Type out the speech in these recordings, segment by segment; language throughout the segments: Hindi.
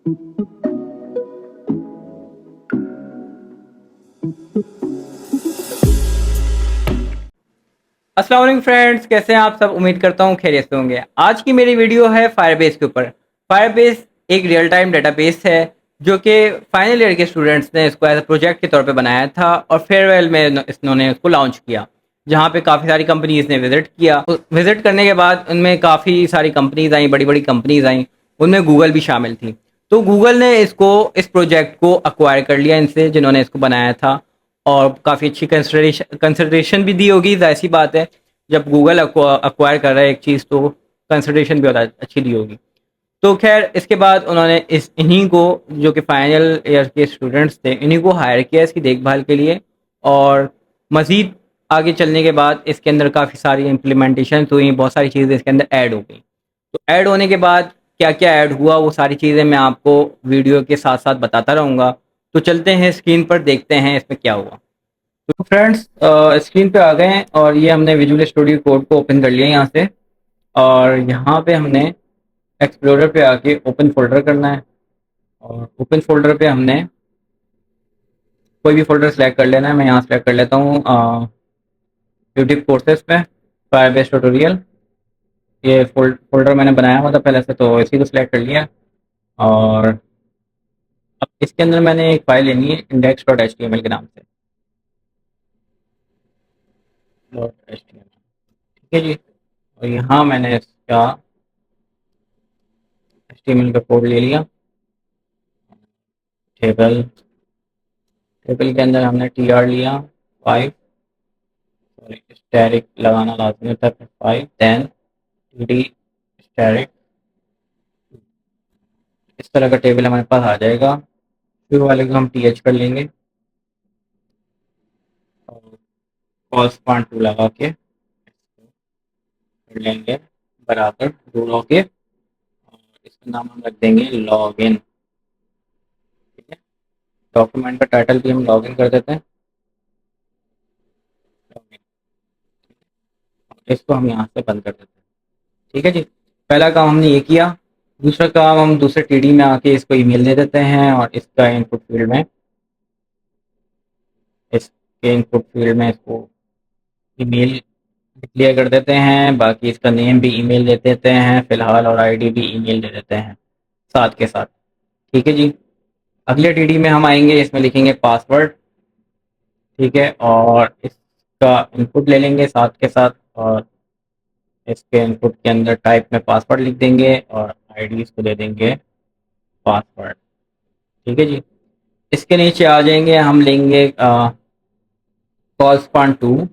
अस्सलाम वालेकुम फ्रेंड्स, कैसे हैं आप सब। उम्मीद करता हूँ खैरियत से होंगे। आज की मेरी वीडियो है फायरबेस के ऊपर। फायरबेस एक रियल टाइम डेटाबेस है जो कि फाइनल ईयर के स्टूडेंट्स ने इसको एज अ प्रोजेक्ट के तौर पे बनाया था और फेयरवेल में इन्होंने उसको लॉन्च किया, जहाँ पे काफ़ी सारी कंपनीज ने विजिट किया। विजिट करने के बाद उनमें काफ़ी सारी कंपनीज आई, बड़ी बड़ी कंपनीज आई, उनमें गूगल भी शामिल थी। तो गूगल ने इस प्रोजेक्ट को अक्वायर कर लिया इनसे, जिन्होंने इसको बनाया था, और काफ़ी अच्छी कंसिडरेशन भी दी होगी। जाहिर सी बात है, जब गूगल अक्वायर कर रहा है एक चीज़ तो कंसिडरेशन भी बहुत अच्छी दी होगी। तो खैर, इसके बाद उन्होंने इन्हीं को, जो कि फाइनल ईयर के स्टूडेंट्स थे, इन्हीं को हायर किया इसकी देखभाल के लिए। और मज़ीद आगे चलने के बाद इसके अंदर काफ़ी सारी इम्प्लीमेंटेशन हुई, बहुत सारी चीज़ें इसके अंदर ऐड हो गई। तो ऐड होने के बाद क्या क्या ऐड हुआ, वो सारी चीज़ें मैं आपको वीडियो के साथ साथ बताता रहूँगा। तो चलते हैं स्क्रीन पर, देखते हैं इसमें क्या हुआ। तो फ्रेंड्स, स्क्रीन पे आ गए हैं और ये हमने विजुअल स्टूडियो कोड को ओपन कर लिया यहाँ से। और यहाँ पे हमने एक्सप्लोरर पे आके ओपन फोल्डर करना है। और ओपन फोल्डर पे हमने कोई भी फोल्डर सेलेक्ट कर लेना है। मैं यहाँ सेलेक्ट कर लेता हूँ यूट्यूब कोर्सेज पे फायरबेस ट्यूटोरियल। ये फोल्डर मैंने बनाया हुआ था पहले से, तो इसी को सिलेक्ट कर लिया। और अब इसके अंदर मैंने एक फाइल लेनी है index.html के नाम से। .html, ठीक है जी। और यहाँ मैंने इसका HTML का कोड ले लिया। टेबल टेबल के अंदर हमने tr लिया 5, सॉरी स्टैरिक लगाना लाजमी होता है, 5 देन td स्टैरिक। इस तरह का टेबल हमारे पास आ जाएगा। शुरू वाले को हम th कर लेंगे और कॉस पॉइंट टू लगा के कर लेंगे बराबर दो लॉग के। और इसका नाम हम रख देंगे लॉग इन, ठीक है। डॉक्यूमेंट का टाइटल भी हम लॉग इन कर देते हैं, login। इसको हम यहाँ से बंद कर देते हैं, ठीक है जी। पहला काम हमने ये किया। दूसरा काम, हम दूसरे टीडी में आके इसको ईमेल दे देते हैं और इसका इनपुट फील्ड में इसको ईमेल डिक्लेयर कर देते हैं। बाकी इसका नेम भी ईमेल दे देते हैं फिलहाल, और आईडी भी ईमेल दे देते हैं साथ के साथ, ठीक है जी। अगले टीडी में हम आएंगे, इसमें लिखेंगे पासवर्ड, ठीक है। और इसका इनपुट ले लेंगे साथ के साथ, और इसके इनपुट के अंदर टाइप में पासवर्ड लिख देंगे और आईडी इसको दे देंगे पासवर्ड, ठीक है जी। इसके नीचे आ जाएंगे, हम लेंगे कॉल्सपॉन 2,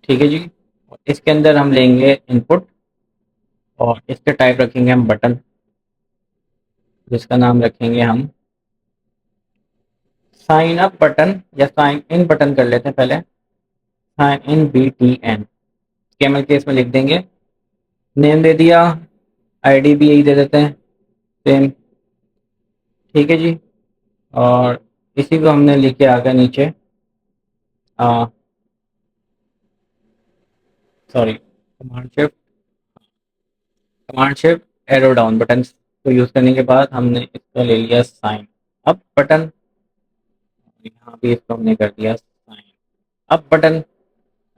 ठीक है जी। और इसके अंदर हम लेंगे इनपुट और इसके टाइप रखेंगे हम बटन, जिसका नाम रखेंगे हम साइन अप बटन या साइन इन बटन कर लेते हैं पहले। Sign in BTN camel case में लिख देंगे। नेम दे दिया, आईडी भी यही दे देते हैं सेम, ठीक है जी। और इसी को हमने लिख के आ गया नीचे, sorry command shift arrow down button को यूज़ करने के बाद हमने इसको ले लिया साइन अप बटन। यहाँ भी इसको हमने कर दिया साइन अप बटन,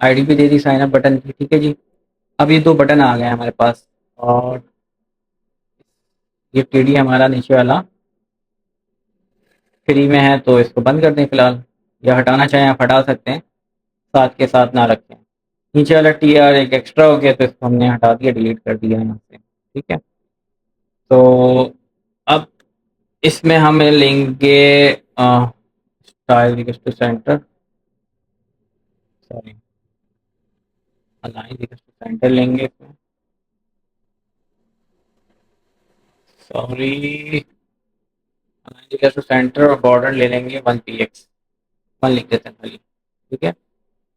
आईडी भी दे दी साइन अप बटन की, ठीक है जी। अब ये दो बटन आ गए हमारे पास। और ये टीडी हमारा नीचे वाला फ्री में है, तो इसको बंद कर दें फिलहाल, या हटाना चाहें आप हटा सकते हैं, साथ के साथ ना रखें। नीचे वाला TR एक एक्स्ट्रा हो गया, तो इसको हमने हटा दिया, डिलीट कर दिया यहाँ से, ठीक है। तो अब इसमें हमें लेंगे style to centre, sorry align to centre लेंगे इसमें, सॉरी अलाइन टू सेंटर, और बॉर्डर ले लेंगे 1px, 1 लिख देते हैं खाली, ठीक है।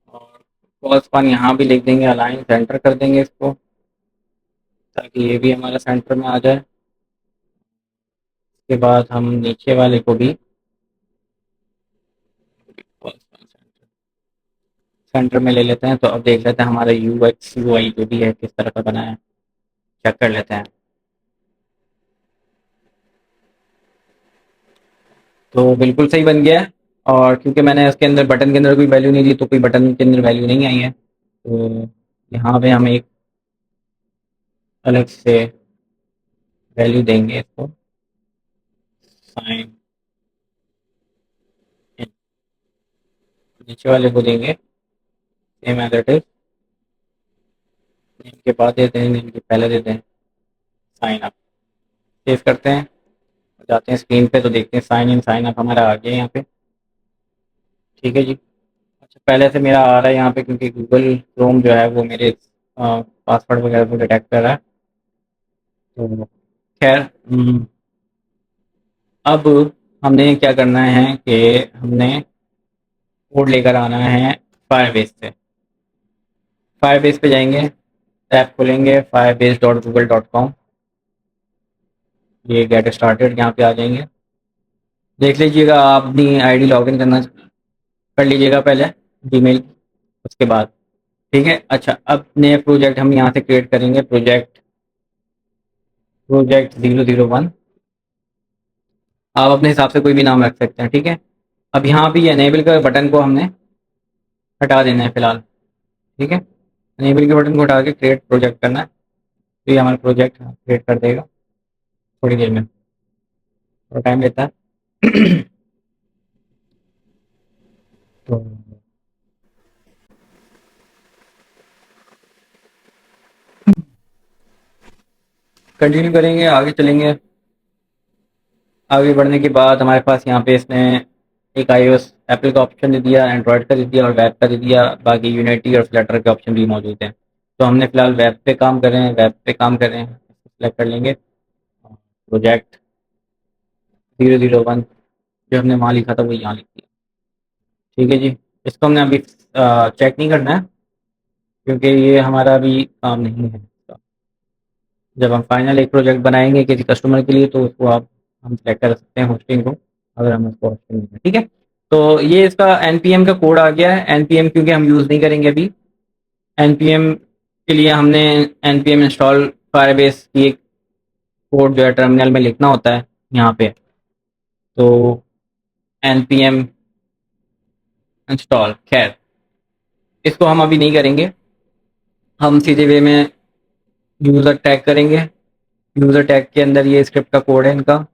और कॉल्स वन यहाँ भी लिख देंगे, अलाइन सेंटर कर देंगे इसको, ताकि ये भी हमारा सेंटर में आ जाए। उसके बाद हम नीचे वाले को भी सेंटर में ले लेते हैं। तो अब देख लेते हैं हमारा UI जो भी है किस तरह का बना है, चेक कर लेते हैं। तो बिल्कुल सही बन गया है। और क्योंकि मैंने उसके अंदर बटन के अंदर कोई वैल्यू नहीं दी तो कोई बटन के अंदर वैल्यू नहीं आई है, तो यहाँ पे हम एक अलग से वैल्यू देंगे इसको, साइन इन। नीचे वाले को देंगे same as it is, name के बाद देते हैं, नेम के पहले देते हैं साइन अप। सेव करते हैं, जाते हैं स्क्रीन पे तो देखते हैं साइन इन साइन अप हमारा आ गया यहाँ पे। ठीक है जी। अच्छा, पहले से मेरा आ रहा है यहाँ पे क्योंकि गूगल क्रोम जो है वो मेरे पासवर्ड वगैरह को डिटेक्ट कर रहा है। तो खैर, अब हमने क्या करना है कि हमने कोड लेकर आना है फायरबेस से। फायरबेस पे जाएंगे, ऐप खोलेंगे firebase.google.com, ये गेट स्टार्टेड यहाँ पे आ जाएंगे। देख लीजिएगा, आप अपनी आईडी लॉगिन करना कर लीजिएगा पहले जीमेल, उसके बाद। ठीक है। अच्छा, अब नए प्रोजेक्ट हम यहाँ से क्रिएट करेंगे, प्रोजेक्ट प्रोजेक्ट 001। आप अपने हिसाब से कोई भी नाम रख सकते हैं। ठीक है। अब यहाँ भी एनेबल का बटन को हमने हटा देना है फिलहाल। ठीक है। एनेबल के बटन को हटा के क्रिएट प्रोजेक्ट करना है, तो ये हमारा प्रोजेक्ट क्रिएट कर देगा थोड़ी देर में, थोड़ा टाइम लेता है। तो कंटिन्यू करेंगे, आगे चलेंगे। आगे बढ़ने के बाद हमारे पास यहाँ पे इसने एक iOS एप्पल का ऑप्शन दे दिया, एंड्रॉयड का दे दिया और वेब का दे दिया। बाकी यूनिटी और फ्लटर के ऑप्शन भी मौजूद हैं। तो हमने फिलहाल वेब पे काम कर रहे हैं, वेब पे काम कर रहे हैं, सेलेक्ट कर लेंगे प्रोजेक्ट 001। जो हमने वहाँ लिखा था वो यहाँ लिख दिया। ठीक है जी। इसको हमने अभी चेक नहीं करना है क्योंकि ये हमारा अभी काम नहीं है। जब हम फाइनल एक प्रोजेक्ट बनाएंगे किसी कस्टमर के लिए तो उसको आप हम सेलेक्ट कर सकते हैं होस्टिंग को, अगर हम उसको होस्टिंग दें। ठीक है। तो ये इसका npm का कोड आ गया है। npm क्योंकि हम यूज़ नहीं करेंगे अभी। npm के लिए हमने npm इंस्टॉल फायरबेस की एक कोड जो है टर्मिनल में लिखना होता है यहाँ पे। तो npm इंस्टॉल, खैर इसको हम अभी नहीं करेंगे। हम सीधे वे में यूज़र टैग करेंगे। यूज़र टैग के अंदर ये स्क्रिप्ट का कोड है इनका,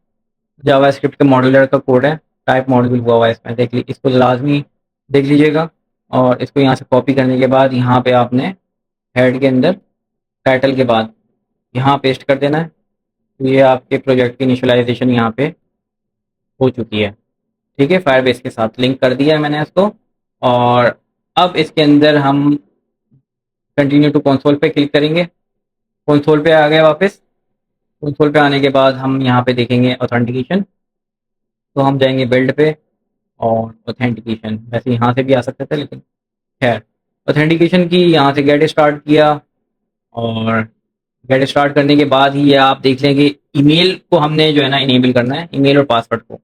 जावा स्क्रिप्ट के मॉड्यूलर का कोड है, टाइप मॉड्यूल हुआ हुआ है इसमें। देख ली, इसको लाजमी देख लीजिएगा। और इसको यहाँ से कॉपी करने के बाद यहाँ पे आपने हेड के अंदर टाइटल के बाद यहाँ पेस्ट कर देना है। तो ये आपके प्रोजेक्ट की इनिशियलाइजेशन यहाँ पे हो चुकी है। ठीक है। फायरबेस के साथ लिंक कर दिया है मैंने इसको। और अब इसके अंदर हम कंटिन्यू टू कंसोल पे क्लिक करेंगे। कंसोल पे आ गए वापस। कंसोल पे आने के बाद हम यहाँ पे देखेंगे ऑथेंटिकेशन। तो हम जाएंगे बिल्ड पे और ऑथेंटिकेशन, वैसे यहाँ से भी आ सकते थे लेकिन खैर, ऑथेंटिकेशन की यहाँ से गेट स्टार्ट किया। और गेट स्टार्ट करने के बाद ही ये आप देख लें कि ईमेल को हमने जो है ना इनेबल करना है, ईमेल और पासवर्ड को।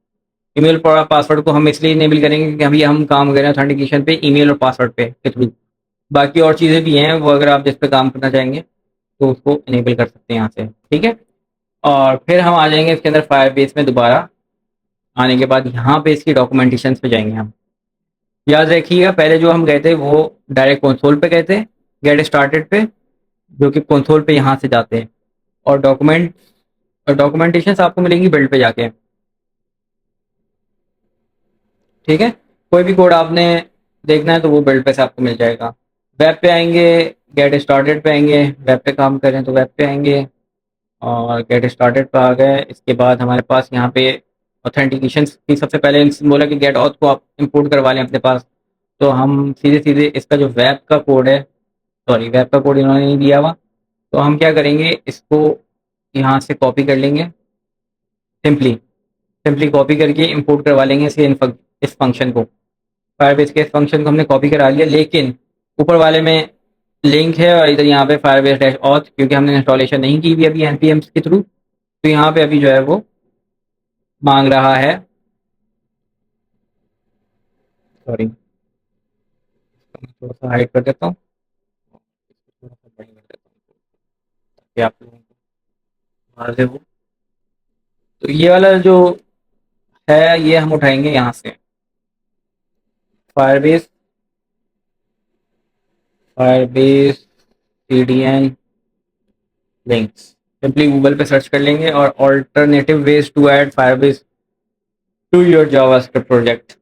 ईमेल और पासवर्ड को हम इसलिए इनेबल करेंगे क्योंकि अभी हम काम करें ऑथेंटिकेशन पे ईमेल और पासवर्ड पे के थ्रू। बाकी और चीज़ें भी हैं, वो अगर आप जिस पे काम करना चाहेंगे तो उसको इनेबल कर सकते हैं यहाँ से। ठीक है। और फिर हम आ जाएंगे इसके अंदर फायरबेस में दोबारा। आने के बाद यहाँ पे इसकी डॉक्यूमेंटेशन पे जाएंगे हम। याद रखिएगा, पहले जो हम गए थे वो डायरेक्ट कंसोल पे गए थे, गेट स्टार्टेड पे, जो कि कंसोल पे यहाँ से जाते हैं। और डॉक्यूमेंटेशन आपको मिलेंगी बिल्ड पे जाके। ठीक है। कोई भी कोड आपने देखना है तो वो बिल्ड पे से आपको मिल जाएगा। वेब पे आएंगे, गेट स्टार्टेड पे आएंगे, वेब पे काम करें तो वेब पे आएंगे और गेट स्टार्टेड पे आ गए। इसके बाद हमारे पास यहाँ पे ऑथेंटिकेशन की सबसे पहले बोला कि गेट ऑथ को आप इंपोर्ट करवा लें अपने पास। तो हम सीधे सीधे इसका जो वेब का कोड है, सॉरी वेब का कोड इन्होंने नहीं दिया हुआ, तो हम क्या करेंगे, इसको यहाँ से कॉपी कर लेंगे। सिंपली सिंपली कॉपी करके इंपोर्ट करवा लेंगे इस फंक्शन को। फायरबेस के इस फंक्शन को हमने कॉपी करा लिया, लेकिन ऊपर वाले में लिंक है और इधर यहाँ पे फायरबेस डैश ऑथ, क्योंकि हमने इंस्टॉलेशन नहीं की हुई अभी npm के थ्रू, तो यहाँ पे अभी जो है वो मांग रहा है। सॉरी, थोड़ा सा हाइड कर देता हूँ, थोड़ा सा बड़ा कर देता हूँ ताकि आप लोगों को बाहर से हो। तो ये वाला जो है ये हम उठाएंगे यहाँ से, Firebase, Firebase CDN links. Simply Google पे सर्च कर लेंगे और alternative ways to add Firebase to your JavaScript project.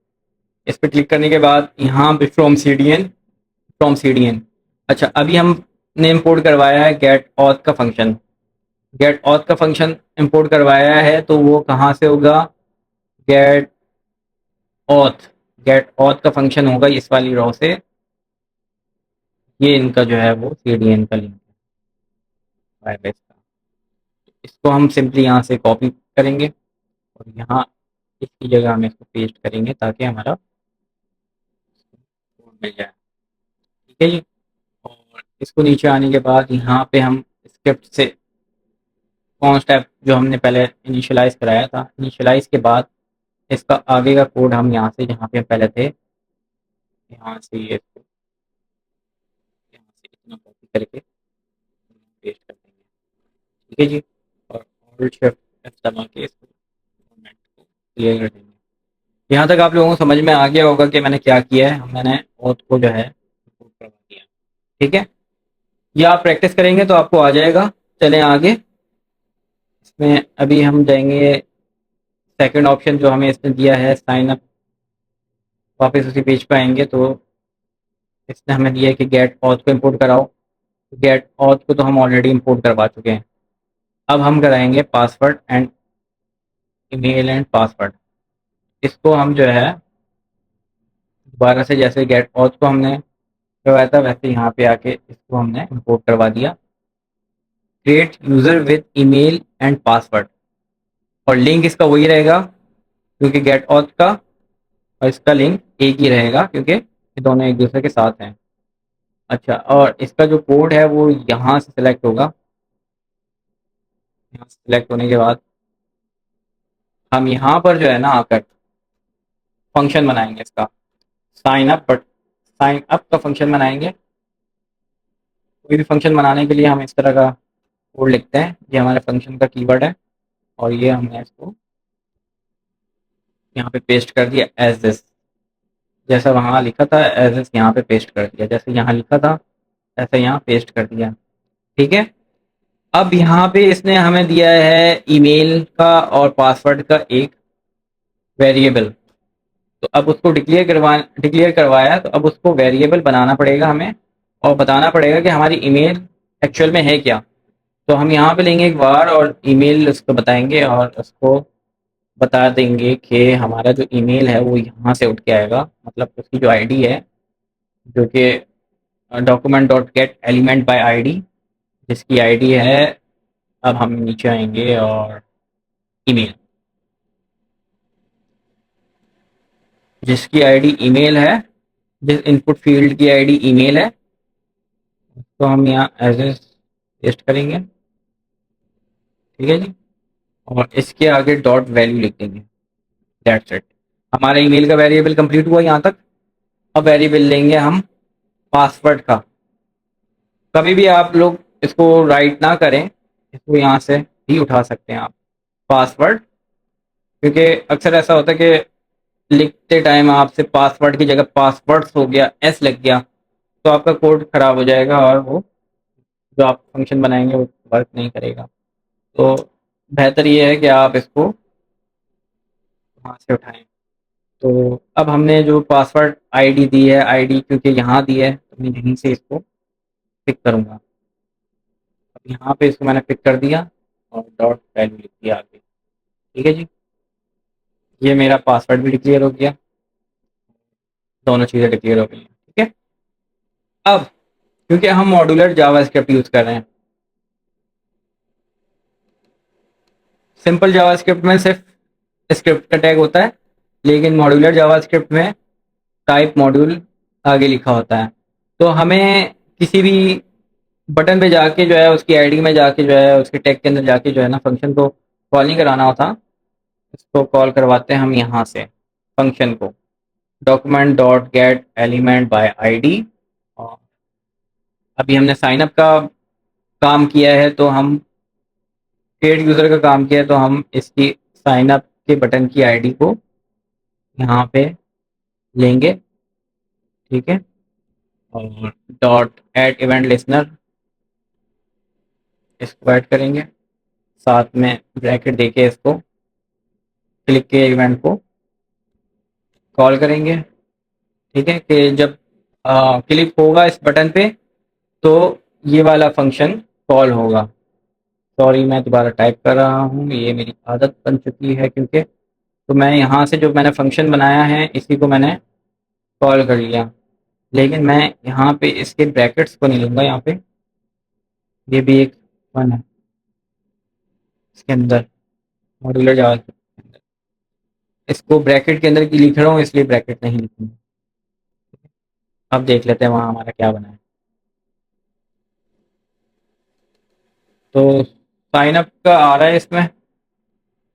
इस पर क्लिक करने के बाद यहाँ पे फ्रॉम सीडीएन, फ्रॉम सीडीएन। अच्छा, अभी हमने इंपोर्ट करवाया है गेट ऑथ का फंक्शन। गेट ऑथ का फंक्शन इंपोर्ट करवाया है तो वो कहाँ से होगा, गेट ऑथ, गेट ऑथ का फंक्शन होगा इस वाली रो से। ये इनका जो है वो सीडीएन का लिंक है फायरबेस का। इसको हम सिंपली यहाँ से कॉपी करेंगे और यहाँ इसकी जगह हम इसको पेस्ट करेंगे ताकि हमारा कोड मिल जाए। ठीक है जी। और इसको नीचे आने के बाद यहाँ पे हम स्क्रिप्ट से कौन स्टेप जो हमने पहले इनिशियलाइज कराया था, इनिशियलाइज के बाद इसका आगे का कोड हम यहाँ से जहाँ पे हम पहले थे, यहाँ से ये इसको यहाँ से इतना कॉपी करके पेस्ट कर देंगे। ठीक है जी। और ऑल्ट शिफ्ट एफ दबा के इसको फॉर्मेट को क्लियर कर देंगे। यहाँ तक आप लोगों को समझ में आ गया होगा कि मैंने क्या किया है, मैंने ऑथ को जो है इंपोर्ट करवा दिया। ठीक है, ये आप प्रैक्टिस करेंगे तो आपको आ जाएगा। चलें आगे। इसमें अभी हम जाएंगे सेकंड ऑप्शन जो हमें इसने दिया है साइन अप, वापस उसी पेज पे आएंगे तो इसने हमें दिया है कि गेट ऑथ को इंपोर्ट कराओ। गेट ऑथ को तो हम ऑलरेडी इंपोर्ट करवा चुके हैं। अब हम कराएंगे password and email and password. इसको हम जो है दोबारा से जैसे गेट ऑथ को हमने करवाया था वैसे यहाँ पे आके इसको हमने इंपोर्ट करवा दिया। Create user with email and password, और लिंक इसका वही रहेगा क्योंकि गेट ऑथ का और इसका लिंक एक ही रहेगा क्योंकि ये दोनों एक दूसरे के साथ हैं। अच्छा, और इसका जो कोड है वो यहाँ से सिलेक्ट होगा। यहाँ सिलेक्ट होने के बाद हम यहाँ पर जो है ना आकर फंक्शन बनाएंगे इसका sign up, but sign up का फंक्शन बनाएंगे। कोई भी फंक्शन बनाने के लिए हम इस तरह का कोड लिखते हैं, ये हमारे फंक्शन का कीवर्ड है और ये हमने इसको यहाँ पे पेस्ट कर दिया एज दिस। जैसा वहाँ लिखा था एज दिस यहाँ पे पेस्ट कर दिया, जैसे यहाँ लिखा था ऐसे यहाँ पेस्ट कर दिया। ठीक है। अब यहाँ पे इसने हमें दिया है ईमेल का और पासवर्ड का एक वेरिएबल, तो अब उसको डिक्लेयर करवाया तो अब उसको वेरिएबल बनाना पड़ेगा हमें और बताना पड़ेगा कि हमारी ईमेल एक्चुअल में है क्या। तो हम यहाँ पे लेंगे एक बार और ईमेल उसको बताएंगे और उसको बता देंगे कि हमारा जो ईमेल है वो यहाँ से उठ के आएगा, मतलब उसकी जो आईडी है जो कि document dot gate element by ID, जिसकी आईडी है, अब हम नीचे आएंगे और ईमेल, जिसकी आईडी ईमेल है, जिस इनपुट फील्ड की आईडी ईमेल है तो हम यहाँ एज ए पेस्ट करेंगे। ठीक है जी। और इसके आगे डॉट वैल्यू लिख देंगे, दैट्स इट। हमारा ईमेल का वेरिएबल कंप्लीट हुआ यहाँ तक। अब वेरिएबल लेंगे हम पासवर्ड का। कभी भी आप लोग इसको राइट ना करें, इसको यहाँ से ही उठा सकते हैं आप पासवर्ड, क्योंकि अक्सर ऐसा होता है कि लिखते टाइम आपसे पासवर्ड की जगह पासवर्ड्स हो गया, एस लग गया, तो आपका कोड खराब हो जाएगा और वो जो आप फंक्शन बनाएंगे वो वर्क नहीं करेगा। तो बेहतर ये है कि आप इसको वहाँ से उठाएं। तो अब हमने जो पासवर्ड आईडी दी है, आईडी क्योंकि यहाँ दी है तो मैं यहीं से इसको पिक करूँगा। अब यहाँ पे इसको मैंने पिक कर दिया और डॉट वैल्यू लिख दिया आगे। ठीक है जी। ये मेरा पासवर्ड भी डिक्लेयर हो गया, दोनों चीज़ें डिक्लेयर हो गई हैं। ठीक है। अब क्योंकि हम मॉड्यूलर जावास्क्रिप्ट यूज़ कर रहे हैं, सिंपल जावास्क्रिप्ट में सिर्फ स्क्रिप्ट का टैग होता है, लेकिन मॉड्यूलर जावास्क्रिप्ट में टाइप मॉड्यूल आगे लिखा होता है। तो हमें किसी भी बटन पे जाके जो है उसकी आईडी में जाके जो है उसके टैग के अंदर जाके जो है ना फंक्शन को कॉल नहीं कराना होता, इसको कॉल करवाते हैं हम यहाँ से फंक्शन को document dot gate element by ID. और अभी हमने साइन अप का काम किया है तो हम क्रिएट यूज़र का काम किया है तो हम इसकी साइन अप इसके बटन की आईडी को यहाँ पे लेंगे, ठीक है, और डॉट एड इवेंट लिसनर इसको ऐड करेंगे, साथ में ब्रैकेट देके इसको क्लिक के इवेंट को कॉल करेंगे, ठीक है, कि जब क्लिक होगा इस बटन पे तो ये वाला फंक्शन कॉल होगा। सॉरी, मैं दोबारा टाइप कर रहा हूँ, ये मेरी आदत बन चुकी है क्योंकि, तो मैं यहाँ से जो मैंने फंक्शन बनाया है इसी को मैंने कॉल कर लिया, लेकिन मैं यहाँ पे इसके ब्रैकेट्स को नहीं लूँगा। यहाँ पे ये भी एक वन है इसके अंदर, मॉड्यूलर जावा के अंदर, इसको ब्रैकेट के अंदर की लिख रहा हूँ इसलिए ब्रैकेट नहीं लिखूंगा। अब देख लेते हैं वहाँ हमारा क्या बना है। तो साइन अप का आ रहा है इसमें।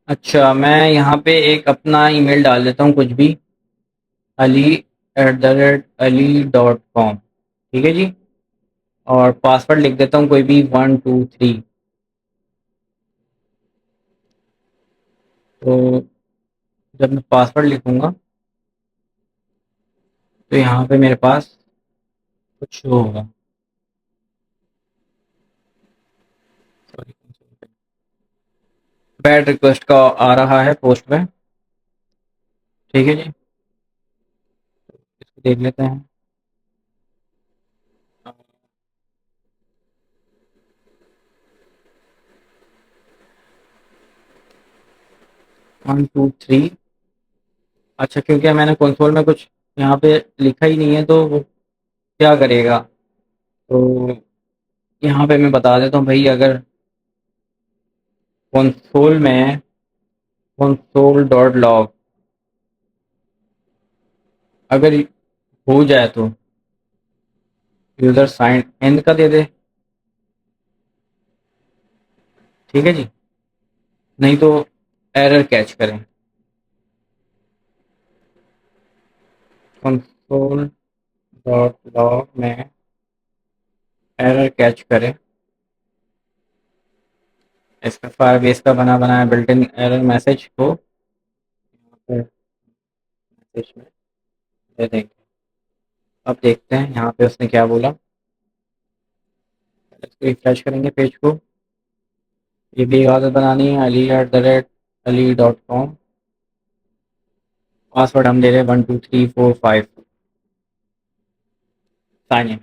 अच्छा, मैं यहाँ पे एक अपना ईमेल डाल देता हूँ कुछ भी, ali@ali.com, ठीक है जी, और पासवर्ड लिख देता हूँ कोई भी 123। तो जब मैं पासवर्ड लिखूंगा तो यहाँ पे मेरे पास कुछ शो होगा। सॉरी, बैड रिक्वेस्ट का आ रहा है पोस्ट में, ठीक है जी, इसको देख लेते हैं। 123। अच्छा, क्योंकि मैंने कंसोल में कुछ यहाँ पे लिखा ही नहीं है तो वो क्या करेगा। तो यहाँ पे मैं बता देता हूँ भाई, अगर कंसोल में console.log अगर हो जाए तो यूज़र साइन इन का दे दे, ठीक है जी, नहीं तो एरर कैच करें। console.log में एरर कैच करें, इसका फायरबेस का बना बनाया बिल्ट इन एरर मैसेज को मैसेज में दे देंगे। अब देखते हैं यहाँ पे उसने क्या बोला। इसको रिफ्रेश करेंगे पेज को। ये भी एक आदत बनानी है, ali@ali.com। पासवर्ड हम दे रहे हैं 12345। Sign in.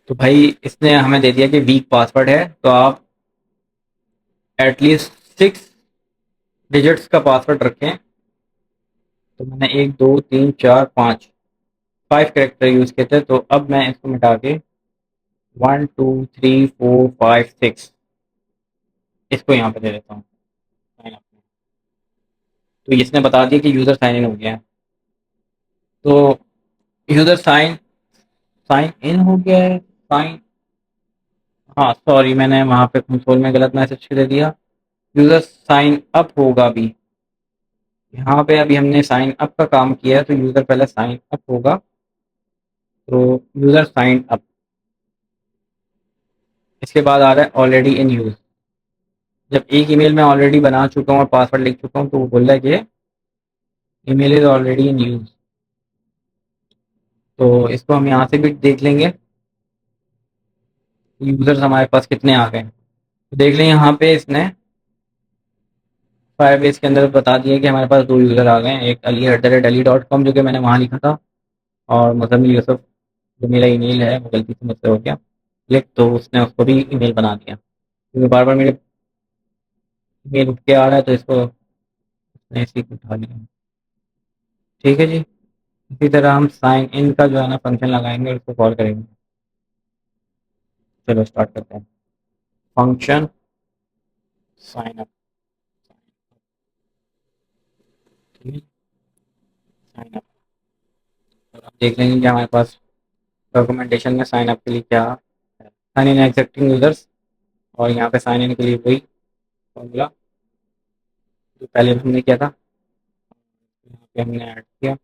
तो भाई इसने हमें दे दिया कि वीक पासवर्ड है, तो आप एटलीस्ट 6 डिजिट्स का पासवर्ड रखें। तो मैंने 1 2 3 4 5 कैरेक्टर यूज़ किए थे, तो अब मैं इसको मिटा के 1 2 3 4 5 6 इसको यहाँ पे दे देता हूँ साइन अप में। तो इसने बता दिया कि यूज़र साइन इन हो गया है। तो यूज़र साइन साइन इन हो गया है, साइन, हाँ सॉरी, मैंने वहाँ पे कंसोल में गलत मैसेज दे दिया। यूज़र साइन अप होगा अभी, यहाँ पे अभी हमने साइन अप का काम किया है तो यूज़र पहले साइन अप होगा। तो यूज़र साइन अप, इसके बाद आ रहा है ऑलरेडी इन यूज़। जब एक ईमेल मैं ऑलरेडी बना चुका हूँ और पासवर्ड लिख चुका हूँ तो वो बोल रहा है कि email is already in use. तो इसको हम यहाँ से भी देख लेंगे यूज़र्स हमारे पास कितने आ गए। तो देख लें यहाँ पे इसने फायरबेस के अंदर बता दिया कि हमारे पास 2 यूज़र आ गए हैं, एक ali@ali.com जो कि मैंने वहाँ लिखा था, और मुज़म्मिल यूसुफ जो मेरा ईमेल है वो गलती से मुझसे हो गया क्लिक, तो उसने उसको भी ईमेल बना दिया क्योंकि बार बार मेरे ईमेल उठ के आ रहा है, तो इसको उसने इसी को उठा लिया, ठीक है जी। इसी तरह हम साइन इन का जो है ना फंक्शन लगाएंगे और उसको कॉल करेंगे। चलो स्टार्ट करते हैं। फंक्शन साइन अप, ठीक है, साइन अप। और आप देख लेंगे कि हमारे पास डॉक्यूमेंटेशन में साइन अप के लिए क्या है, साइन इन एक्सेप्टिंग यूजर्स, और यहाँ पे साइन इन के लिए वही फॉर्मूला जो पहले हमने किया था, यहाँ पे हमने ऐड किया।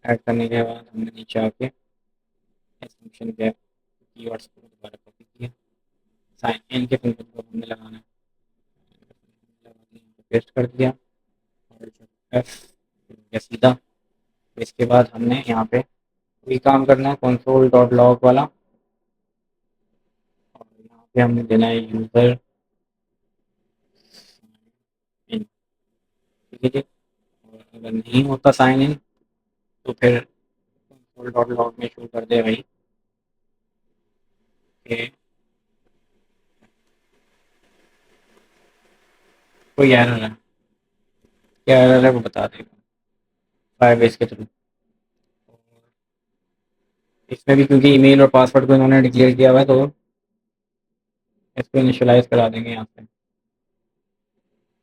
ऐड करने के बाद हमने नीचे आके इस फंक्शन के कीवर्ड्स को दोबारा कॉपी किया, साइन इन के फंक्शन को हमने लगाना है। पेस्ट कर दिया और F या सीधा। इसके बाद हमने यहाँ पे वही काम करना है कंसोल डॉट लॉग वाला, और यहाँ पे हमने देना है यूज़र इन। ठीक है जी। और अगर नहीं होता साइन इन तो फिर कंसोल डॉट लॉग में शो कर दे भाई कि कोई एरर है। क्या एरर है वो बता देगा फायरबेस के थ्रू। इसमें भी क्योंकि ईमेल और पासवर्ड को इन्होंने डिक्लेयर किया हुआ है तो इसको इनिशियलाइज करा देंगे यहाँ से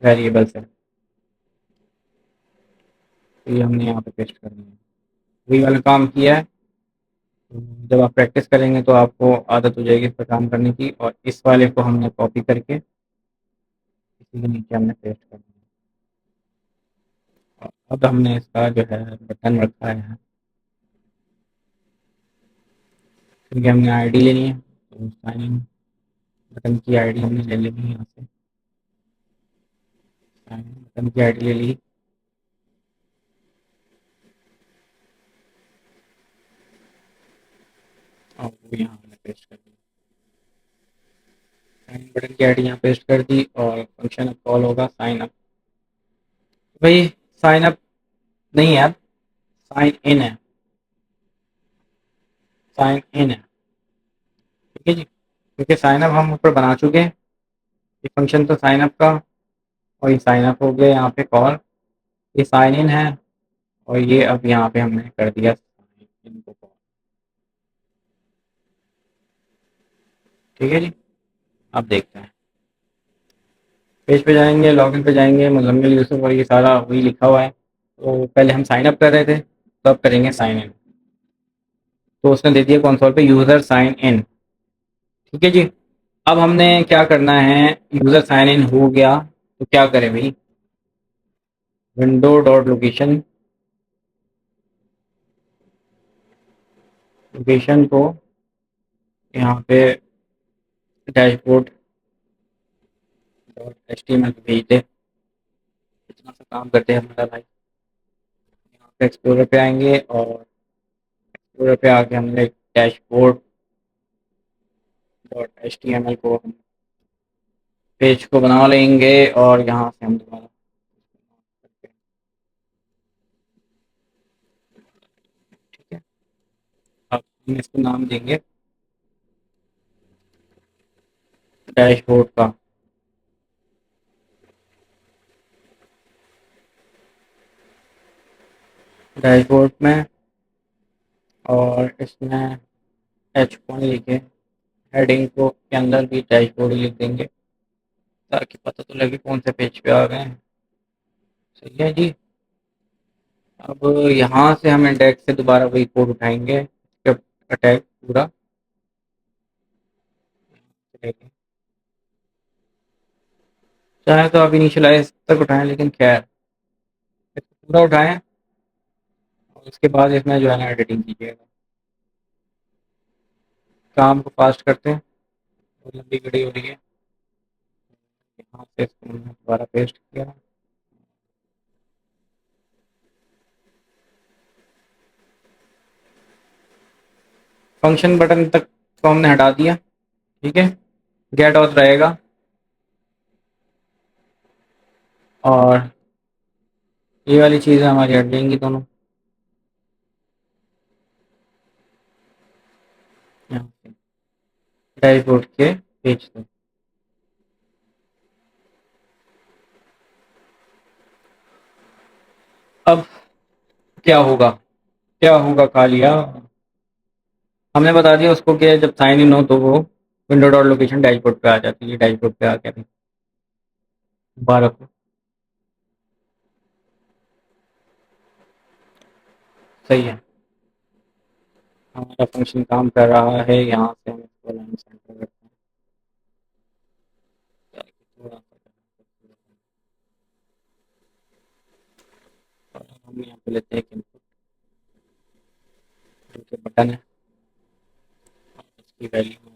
वेरिएबल से। तो ये हमने यहाँ पे पेस्ट कर दिया, वही वाला काम किया है। जब आप प्रैक्टिस करेंगे तो आपको आदत हो जाएगी इस पर काम करने की। और इस वाले को हमने कॉपी करके इसी के नीचे हमने पेस्ट कर दिया। और अब हमने इसका जो है बटन रखा है यहाँ, क्योंकि हमने आईडी लेनी है तो साइन इन बटन की आईडी हमने ले लेनी है यहाँ से। साइन इन बटन की आईडी ले ली और वो यहाँ हमने पेस्ट कर दी। साइन इन बटन की आईडी यहाँ पेस्ट कर दी और फंक्शन अब कॉल होगा साइन अप। भाई साइन अप नहीं है, अब साइन इन है। साइन इन है, ठीक है जी। क्योंकि साइन अप हम ऊपर बना चुके हैं, ये फंक्शन तो साइन अप का, और ये साइन अप हो गया यहाँ पे कॉल। ये साइन इन है और ये अब यहाँ पे हमने कर दिया साइन इन को कॉल। ठीक है जी। अब देखते हैं, पेज पे जाएंगे, लॉगिन पे जाएंगे, मुजम्मिल यूसुफ और ये सारा वही लिखा हुआ है। तो पहले हम साइन अप कर रहे थे तो अब करेंगे साइन इन। तो उसने दे दिया कंसोल पे यूज़र साइन इन। ठीक है जी। अब हमने क्या करना है, यूज़र साइन इन हो गया तो क्या करें भाई, विंडो डॉट लोकेशन, लोकेशन को यहाँ पे dashboard dot H T M L भेज दे। इतना सा काम करते हैं हमारा भाई। यहाँ पे एक्सप्लोरर पे आएंगे और एक्सप्लोरर पे आके हमने dashboard dot H T M L को हम पेज को बना लेंगे और यहाँ से हम दोबारा ठीक है। अब हम इसको नाम देंगे डैशबोर्ड का। डैशबोर्ड में और इसमें एच वन लिखे, हेडिंग को के अंदर भी डैशबोर्ड लिख देंगे ताकि पता तो लगे कौन से पेज पे आ गए हैं। सही है जी। अब यहाँ से हम इंडेक्स से दोबारा वही कोड उठाएंगे, अटैक पूरा चलेगा। चाहे तो आप इनिशियलाइज तक उठाएं, लेकिन खैर इसको पूरा उठाएं और उसके बाद इसमें जो है ना एडिटिंग कीजिएगा। काम को फास्ट करते हैं, बहुत लंबी घड़ी हो रही है। यहाँ से इसको हमने दोबारा पेस्ट किया। फंक्शन बटन तक को हमने हटा दिया। ठीक है, गेट ऑथ रहेगा और ये वाली चीज़ें हमारी हट जाएंगी दोनों। यहाँ से डैशबोर्ड के पेज से अब क्या होगा, क्या होगा कालिया। हमने बता दिया उसको कि जब साइन इन हो तो वो विंडो डॉट लोकेशन डैशबोर्ड पे आ जाती है, डैशबोर्ड पे आ गया भाई। मुबारक हो। सही है, हमारा फंक्शन काम कर रहा है। यहाँ से हम इसको लाइन सेंटर करते हैं ताकि थोड़ा सा हम यहाँ पे लेते हैं इनपुट जो कि बटन है और इसकी वैल्यू है।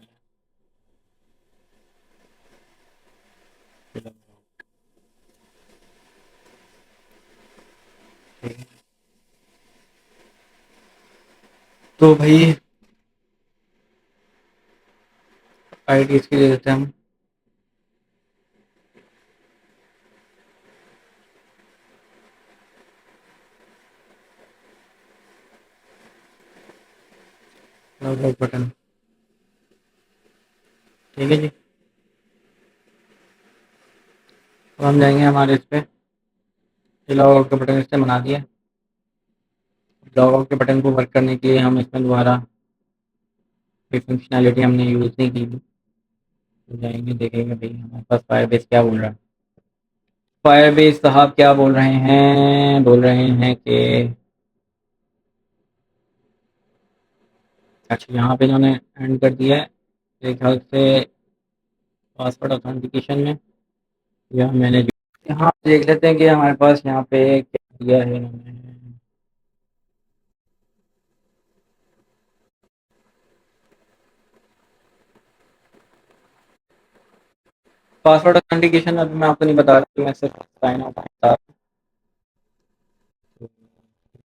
तो भाई आईडी इसकी दे देते हैं हम। लॉग बटन, ठीक है जी। अब हम जाएंगे हमारे इस पे, लॉग आउट का बटन इसने बना दिया। लॉग आउट के बटन को वर्क करने के लिए हम इसमें दोबारा कोई फंक्शनैलिटी हमने यूज़ नहीं की थी। तो जाएंगे देखेंगे भाई हमारे पास फायरबेस क्या बोल रहा है। फायरबेस साहब क्या बोल रहे हैं कि अच्छा यहाँ पे इन्होंने एंड कर दिया है मेरे ख्याल से पासवर्ड ऑथेंटिकेशन में, या मैंने यहाँ देख लेते हैं कि हमारे पास यहाँ पे क्या दिया है इन्होंने। पासवर्ड ऑथेंटिकेशन अभी मैं आपको नहीं बता रहा, मैं सिर्फ साइन आउट बता रहा हूँ।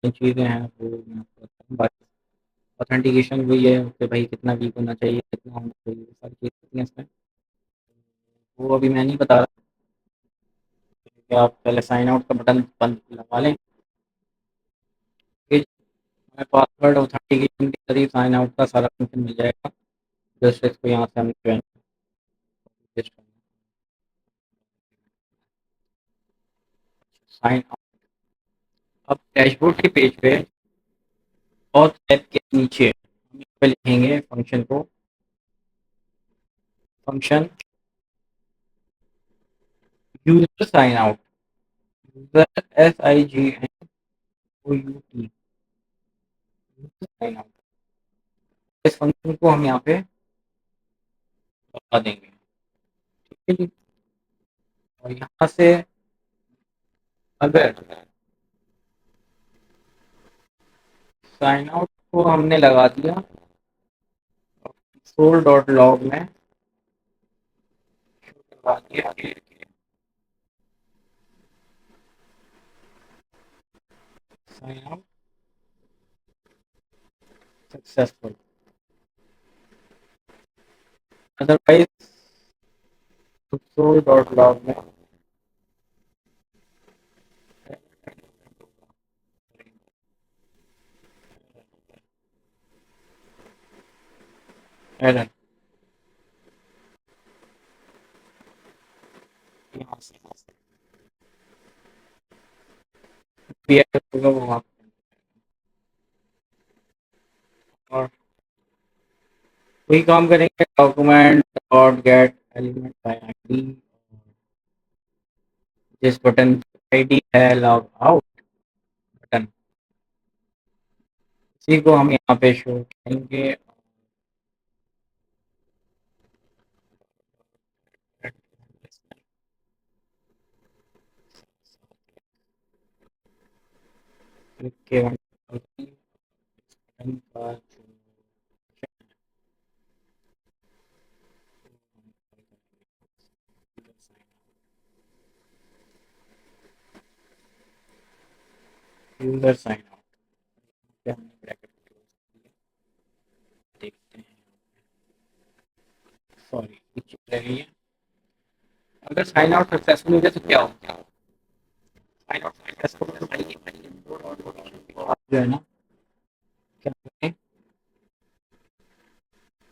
तो चीज़ें हैं वो मैं आपको बताऊँ, बाकी ऑथेंटिकेशन वही है कि भाई कितना वीक होना चाहिए, कितना होना चाहिए, सारी चीज़ें हैं इसमें। वो अभी मैं नहीं बता रहा कि आप पहले साइन आउट का बटन बंद लगा लें, फिर हमें पासवर्ड ऑथेंटिकेशन के जरिए साइन आउट का सारा फंक्शन मिल जाएगा। जस्ट इसको यहाँ से हम ज्वाइन साइन आउट। अब डैशबोर्ड के पेज पे और टैब के नीचे हम यहाँ पे लिखेंगे फंक्शन को, function user sign out, user SIGNOUT sign out. इस फंक्शन को हम यहाँ पे बता देंगे, ठीक है जी। और यहाँ से अगर साइन आउट को हमने लगा दिया कंसोल डॉट लॉग में लगा दिया sign out successful, otherwise console dot log में एरर, यहाँ से भी एरर होगा वो वहाँ पे। और वही काम करेंगे document dot gate element by ID, जिस बटन आईडी है लॉग आउट बटन, इसी को हम यहाँ पे शो करेंगे। के बटन का यूजर साइन आउट हमने ब्रैकेट क्लोज कर दिया। देखते हैं, सॉरी ये चीज रह गई है। अगर साइन आउट सक्सेसफुल हो जाए तो क्या होगा, साइन आउट सक्सेसफुल हो जाए आप जो है ना क्या करें,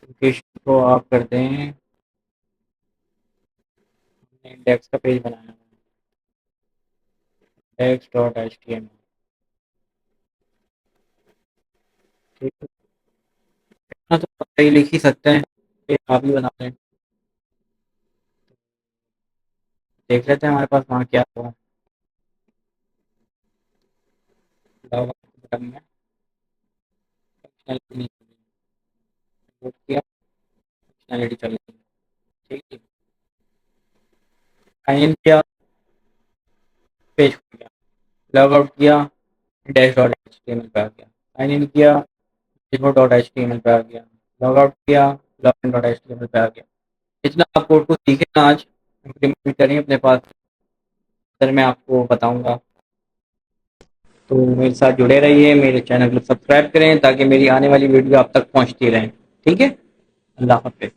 लोकेशन को आप कर दें, हमने इंडेक्स का पेज बनाया index dot H T M, ठीक है। इतना तो पता ही लिख ही सकते हैं, ये आप ही बना लें। देख लेते हैं हमारे पास वहाँ क्या हुआ, बटन में फंक्शनैलिटी किया, फंक्शनैलिटी चल रही है, ठीक है। साइन इन किया, पेज खुल गया, लॉग आउट किया, dash dot H T M L पे आ गया, साइन इन किया, dashboard dot H T M L पे आ गया, लॉग आउट किया, log in dot H T M L पे आ गया। इतना आप कोड को सीखे ना आज, इम्प्लीमेंट करें अपने पास, फिर मैं आपको बताऊंगा तो मेरे साथ जुड़े रहिए, मेरे चैनल को सब्सक्राइब करें ताकि मेरी आने वाली वीडियो आप तक पहुंचती रहें। ठीक है, अल्लाह हाफिज।